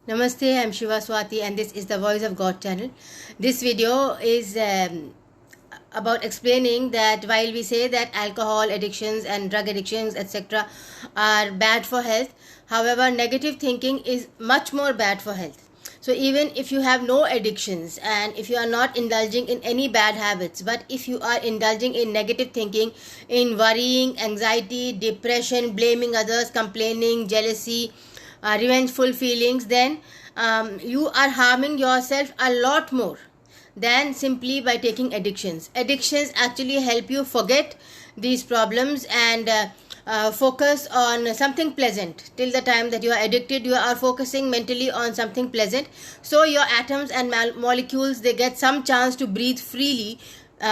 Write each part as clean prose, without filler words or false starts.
Namaste, I'm Shiva Swati and this is the Voice of God channel. This video is about explaining that while we say that alcohol addictions and drug addictions etc. are bad for health, however negative thinking is much more bad for health. So even if you have no addictions and if you are not indulging in any bad habits, but if you are indulging in negative thinking, in worrying, anxiety, depression, blaming others, complaining, jealousy, revengeful feelings, then you are harming yourself a lot more than simply by taking addictions. Addictions actually help you forget these problems and focus on something pleasant. Till the time that you are addicted, you are focusing mentally on something pleasant, so your atoms and molecules, they get some chance to breathe freely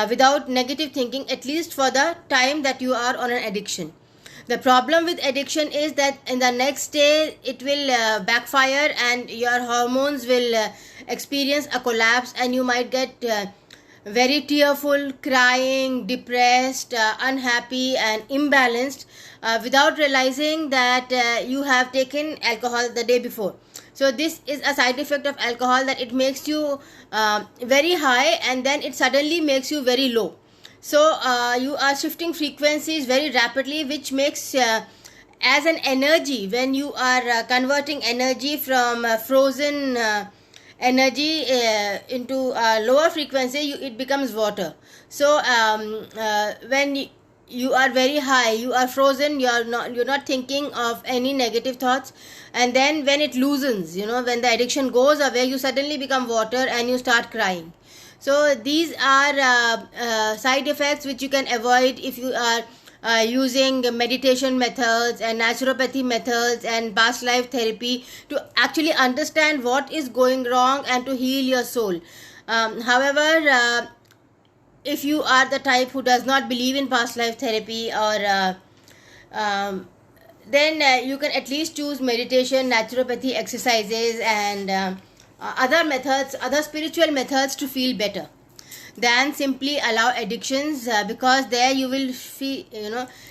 without negative thinking, at least for the time that you are on an addiction. The problem with addiction is that in the next day it will backfire and your hormones will experience a collapse and you might get very tearful, crying, depressed, unhappy and imbalanced without realizing that you have taken alcohol the day before. So this is a side effect of alcohol, that it makes you very high and then it suddenly makes you very low. So you are shifting frequencies very rapidly, which makes as an energy, when you are converting energy from frozen energy into lower frequency, it becomes water. So when you are very high, you are frozen, you're not thinking of any negative thoughts, and then when it loosens, when the addiction goes away, you suddenly become water and you start crying. So these are side effects which you can avoid if you are using meditation methods and naturopathy methods and past life therapy to actually understand what is going wrong and to heal your soul. However, if you are the type who does not believe in past life therapy, or then you can at least choose meditation, naturopathy exercises and other methods, other spiritual methods to feel better than simply allow addictions, because there you will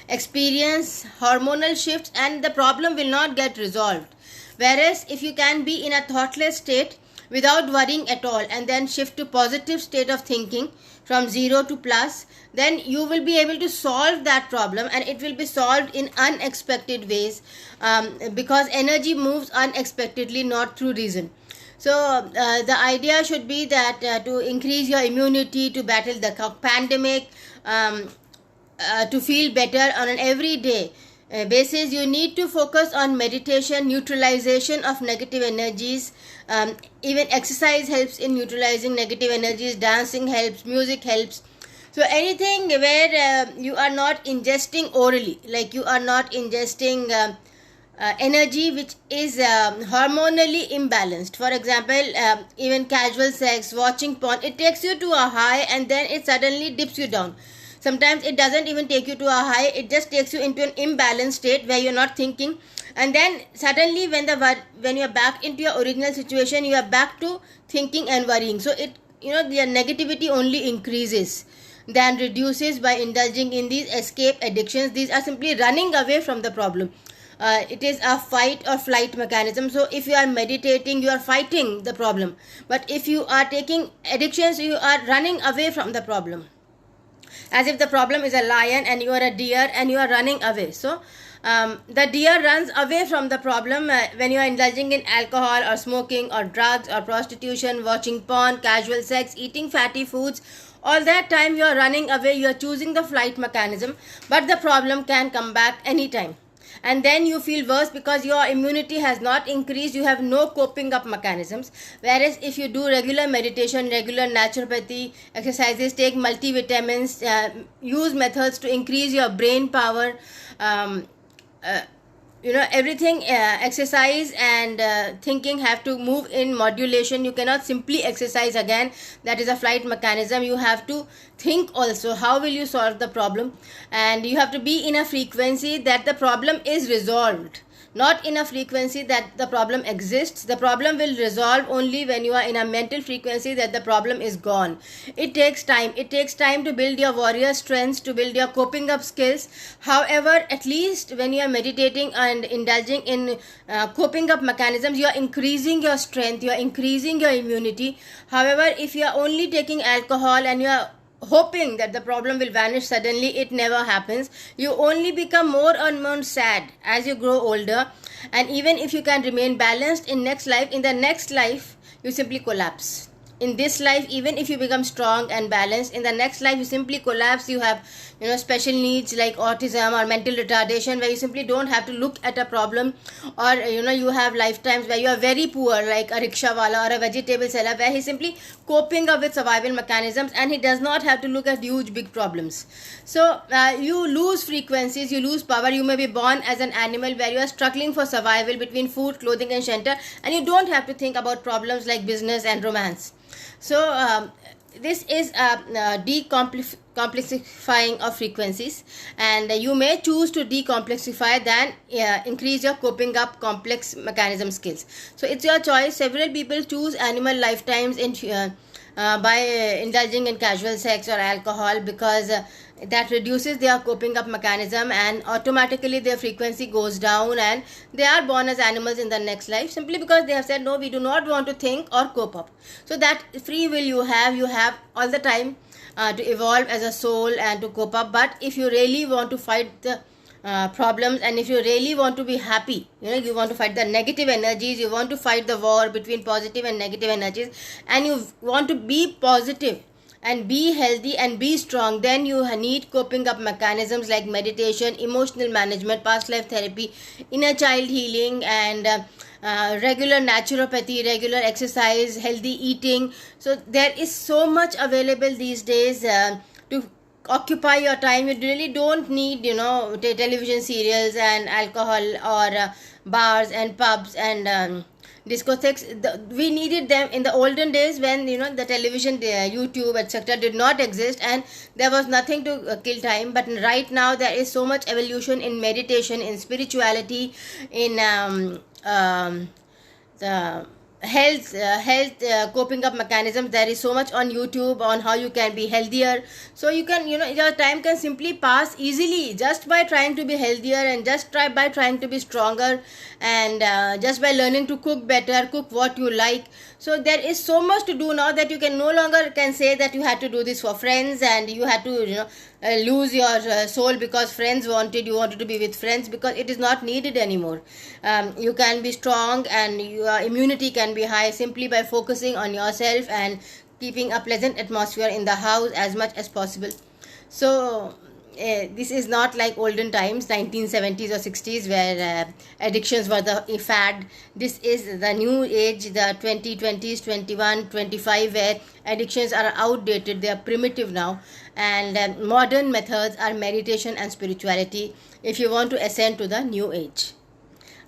experience hormonal shifts and the problem will not get resolved. Whereas if you can be in a thoughtless state without worrying at all and then shift to positive state of thinking from 0 to plus, then you will be able to solve that problem, and it will be solved in unexpected ways, because energy moves unexpectedly, not through reason. So the idea should be that to increase your immunity, to battle the pandemic, to feel better on an everyday basis, you need to focus on meditation, neutralization of negative energies. Even exercise helps in neutralizing negative energies, dancing helps, music helps. So anything where you are not ingesting orally, like you are not ingesting energy which is hormonally imbalanced. For example, even casual sex, watching porn, it takes you to a high and then it suddenly dips you down. Sometimes it doesn't even take you to a high, it just takes you into an imbalanced state where you're not thinking, and then suddenly when you're back into your original situation, you are back to thinking and worrying. So it the negativity only increases than reduces by indulging in these escape addictions. These are simply running away from the problem. It is a fight or flight mechanism. So if you are meditating, you are fighting the problem, but if you are taking addictions, you are running away from the problem, as if the problem is a lion and you are a deer and you are running away. So the deer runs away from the problem when you are indulging in alcohol or smoking or drugs or prostitution, watching porn, casual sex, eating fatty foods. All that time you are running away, you are choosing the flight mechanism, but the problem can come back anytime. And then you feel worse because your immunity has not increased, you have no coping up mechanisms. Whereas if you do regular meditation, regular naturopathy exercises, take multivitamins, use methods to increase your brain power, everything, exercise and thinking have to move in modulation. You cannot simply exercise again, that is a flight mechanism. You have to think also, how will you solve the problem, and you have to be in a frequency that the problem is resolved, not in a frequency that the problem exists. The problem will resolve only when you are in a mental frequency that the problem is gone. It takes time. It takes time to build your warrior strengths, to build your coping up skills. However, at least when you are meditating and indulging in coping up mechanisms, you are increasing your strength, you are increasing your immunity. However, if you are only taking alcohol and you are hoping that the problem will vanish suddenly, it never happens. You only become more and more sad as you grow older. And even if you can remain balanced in the next life you simply collapse. In this life, even if you become strong and balanced, in the next life you simply collapse. You have special needs like autism or mental retardation, where you simply don't have to look at a problem. Or you have lifetimes where you are very poor, like a rickshaw wala or a vegetable seller, where he's simply coping up with survival mechanisms and he does not have to look at huge big problems. So you lose frequencies, you lose power. You may be born as an animal where you are struggling for survival between food, clothing and shelter, and you don't have to think about problems like business and romance. So this is a decomplexifying of frequencies, and you may choose to decomplexify than increase your coping up complex mechanism skills. So it's your choice. Several people choose animal lifetimes by indulging in casual sex or alcohol, because that reduces their coping up mechanism and automatically their frequency goes down, and they are born as animals in the next life, simply because they have said no, we do not want to think or cope up. So that free will you have all the time to evolve as a soul and to cope up. But if you really want to fight the problems, and if you really want to be happy, you want to fight the negative energies, you want to fight the war between positive and negative energies, and you want to be positive and be healthy and be strong, then you need coping up mechanisms like meditation, emotional management, past life therapy, inner child healing, and regular naturopathy, regular exercise, healthy eating. So there is so much available these days to occupy your time. You really don't need television serials and alcohol or bars and pubs and discotheques. We needed them in the olden days when the television, YouTube, etc. did not exist, and there was nothing to kill time. But right now there is so much evolution in meditation, in spirituality, in the health coping up mechanisms. There is so much on YouTube on how you can be healthier. So you can your time can simply pass easily just by trying to be healthier, and just by trying to be stronger, and just by learning to cook better, cook what you like. So there is so much to do now that you can no longer can say that you had to do this for friends, and you had to lose your soul because friends wanted to be with friends, because it is not needed anymore. You can be strong and your immunity can be high simply by focusing on yourself and keeping a pleasant atmosphere in the house as much as possible. So this is not like olden times, 1970s or 60s, where addictions were the fad. This is the new age, the 2020s, 21, 25, where addictions are outdated, they are primitive now, and modern methods are meditation and spirituality if you want to ascend to the new age.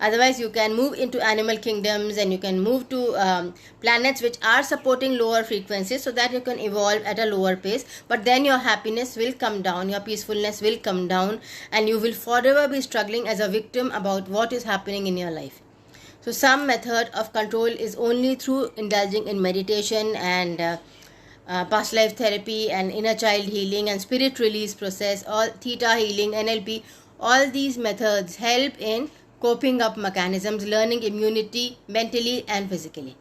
Otherwise, you can move into animal kingdoms, and you can move to planets which are supporting lower frequencies, so that you can evolve at a lower pace. But then your happiness will come down, your peacefulness will come down, and you will forever be struggling as a victim about what is happening in your life. So some method of control is only through indulging in meditation and past life therapy and inner child healing and spirit release process, or theta healing, NLP. All these methods help in coping up mechanisms, learning immunity mentally and physically.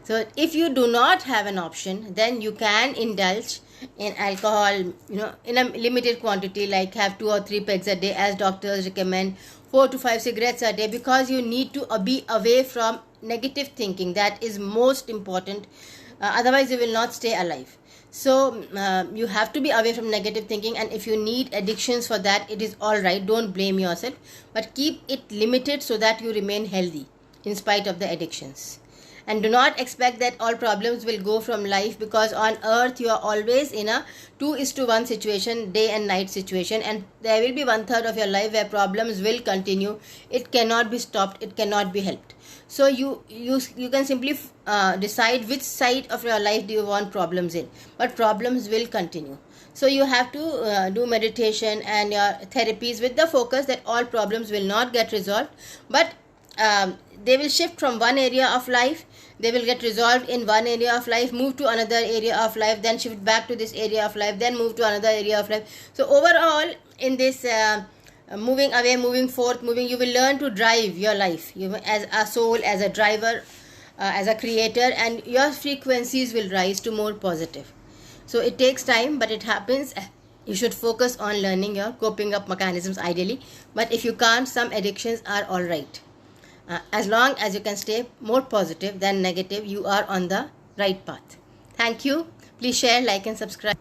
So if you do not have an option, then you can indulge in alcohol, in a limited quantity, like have 2 or 3 pegs a day as doctors recommend, 4 to 5 cigarettes a day, because you need to be away from negative thinking. That is most important. Otherwise you will not stay alive. So you have to be away from negative thinking, and if you need addictions for that, it is all right. Don't blame yourself, but keep it limited so that you remain healthy in spite of the addictions. And do not expect that all problems will go from life, because on earth you are always in a 2:1 situation, day and night situation, and there will be 1/3 of your life where problems will continue. It cannot be stopped, it cannot be helped. So you can simply decide which side of your life do you want problems in, but problems will continue. So you have to do meditation and your therapies with the focus that all problems will not get resolved, but they will shift from one area of life. They will get resolved in one area of life, move to another area of life, then shift back to this area of life, then move to another area of life. So overall, in this moving away, moving forth, moving, you will learn to drive your life, you as a soul, as a driver, as a creator, and your frequencies will rise to more positive. So it takes time, but it happens. You should focus on learning your coping up mechanisms ideally, but if you can't, some addictions are all right. As long as you can stay more positive than negative, you are on the right path. Thank you. Please share, like and subscribe.